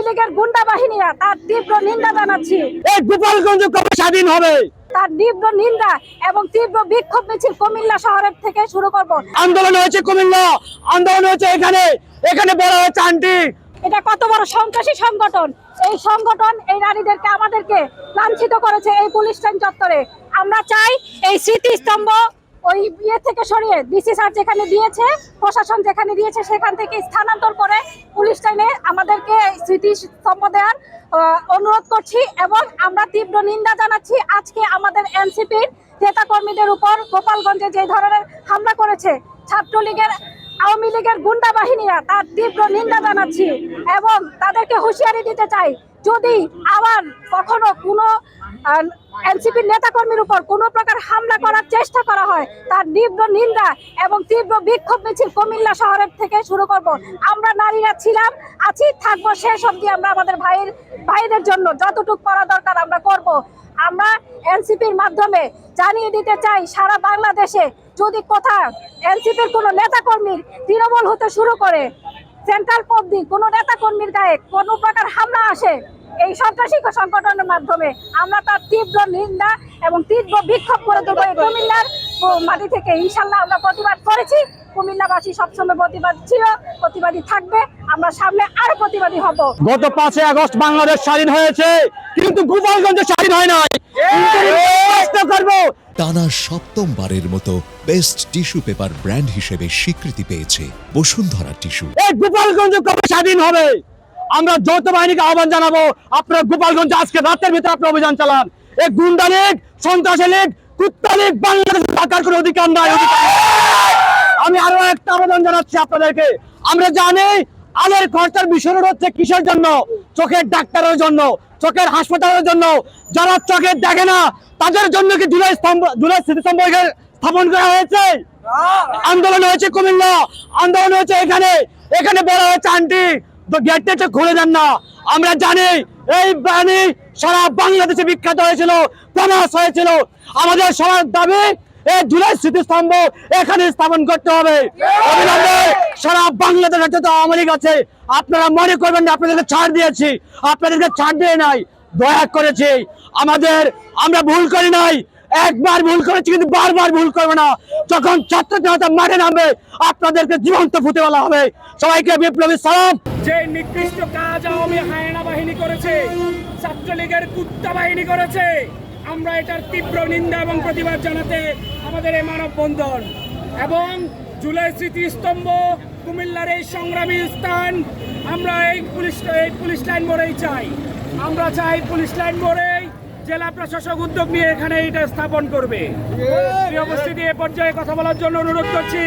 আওয়ামী লীগের গুন্ডা বাহিনীরা তার তীব্র নিন্দা জানাচ্ছি। এই গোপালগঞ্জ কবে স্বাধীন হবে? তার তীব্র নিন্দা এবং তীব্র বিক্ষোভ মিছিল কুমিল্লা শহরের থেকে শুরু করব। আন্দোলন হয়েছে কুমিল্লা, আন্দোলন হয়েছে এখানে বলা হয়েছে আন্টি। এটা কত বড় সন্ত্রাসী সংগঠন! এই সংগঠন এই নারীদেরকে আমাদেরকে লাঞ্ছিত করেছে এই পুলিশ লাইন চত্বরে। আমরা চাই এই স্মৃতিস্তম্ভ ওই ইয়ে থেকে সরিয়ে ডিসি স্যার যেখানে দিয়েছে, প্রশাসন যেখানে দিয়েছে সেখান থেকে স্থানান্তর করে পুলিশ লাইনে আমাদেরকে স্মৃতিস্তম্ভ দেওয়ার অনুরোধ করছি। এবং আমরা তীব্র নিন্দা জানাচ্ছি আজকে আমাদের এনসিপির নেতাকর্মীদের উপর গোপালগঞ্জে যে ধরনের হামলা করেছে ছাত্রলীগের আওয়ামী লীগের গুন্ডা বাহিনীরা, তার তীব্র নিন্দা জানাচ্ছি এবং তাদেরকে হুঁশিয়ারি দিতে চাই, যদি আবার কখনো কোনো এনসিপির নেতাকর্মীর উপর কোনো প্রকার হামলা করার চেষ্টা করা হয় তার তীব্র নিন্দা এবং তীব্র বিক্ষোভ মিছিল কুমিল্লা শহরের থেকে শুরু করব। আমরা নারীরা ছিলাম, আছি, থাকবো শেষ অবধি। আমরা আমাদের ভাইদের জন্য যতটুকু করা দরকার আমরা করব। আমরা এনসিপির মাধ্যমে জানিয়ে দিতে চাই সারা বাংলাদেশে যদি কোথাও এনসিপির কোনো নেতাকর্মীর তৃণমূল হতে শুরু করে, সেন্ট্রাল অবধি কোনো নেতাকর্মীর গায়ে কোনো প্রকার হামলা আসে এই সন্ত্রাসী সংগঠনের মাধ্যমে, আমরা তার তীব্র নিন্দা এবং তীব্র বিক্ষোভ করে দেবো। কুমিল্লার মাটি থেকে ইনশাল্লাহ আমরা প্রতিবাদ করেছি, কুমিল্লাবাসী সবসময় প্রতিবাদ ছিল, প্রতিবাদী থাকবে, আমরা সামনে আরো প্রতিবাদী হব। গত 5 আগস্ট বাংলাদেশ স্বাধীন হয়েছে, কিন্তু গোপালগঞ্জ স্বাধীন হয় নাই। টানা 7ম-বারের মতো বেস্ট টিস্যু পেপার ব্র্যান্ড হিসেবে স্বীকৃতি পেয়েছে বসুন্ধরা টিস্যু। এই গোপালগঞ্জ কবে স্বাধীন হবে? আমরা যৌথ বাহিনীকে আহ্বান জানাবো, আপনারা গোপালগঞ্জ আজকে রাতের ভিতরে আপনারা অভিযান চালান। এই গুন্ডা লীগ, সন্ত্রাসী লীগ, কুত্তা লীগ বাংলাদেশে থাকার কোনো অধিকার নাই। আমি আরো একটা আবেদন জানাচ্ছি আপনাদেরকে, আমরা জানি আলের খরচার বিষয় হচ্ছে কিসের জন্য? চোখের ডাক্তারের জন্য, চোখের হাসপাতালের জন্য। যারা চোখে দেখে না তাদের জন্য কি জুলাই স্মৃতিস্তম্ভ স্থাপন করা হয়েছে? আন্দোলন হয়েছে কুমিল্লা, আন্দোলন হয়েছে এখানে বলা হয়েছে আন্টি তো গেটটা খুলে দেন না। আমরা জানি এই বাহিনী সারা বাংলাদেশে বিখ্যাত হয়েছিল, ফেমাস হয়েছিল। আমাদের সবার দাবি এই জুলাই স্মৃতিস্তম্ভ এখানে স্থাপন করতে হবে। সারা বাংলাদেশে যত আওয়ামী লীগ আছে আপনারা মনে করবেন না আপনাদেরকে ছাড় দিয়েছি, আপনাদেরকে ছাড় দিয়ে নাই, দয়া করেছি। আমরা ভুল করি নাই, একবার ভুল করেছি কিন্তু বারবার ভুল করবো না। যখন ছাত্র জনতা মাঠে নামবে আপনাদেরকে জীবন্ত ফুটে বলা হবে। সবাইকে বিপ্লবী সালাম। যে নিকৃষ্ট কাজ আওয়ামী হায়না বাহিনী করেছে, ছাত্রলীগের কুত্তা বাহিনী করেছে, আমরা এটার তীব্র নিন্দা এবং প্রতিবাদ জানাতে আমাদের এই মানববন্ধন এবং জুলাই স্মৃতিস্তম্ভ কুমিল্লার এই সংগ্রামী স্থান আমরা এই পুলিশ লাইন মোড়েই চাই। আমরা চাই পুলিশ লাইন মোড়েই জেলা প্রশাসক উদ্যোগ নিয়ে এখানে এটা স্থাপন করবে। প্রিয় উপস্থিতি, এ পর্যায়ে কথা বলার জন্য অনুরোধ করছি।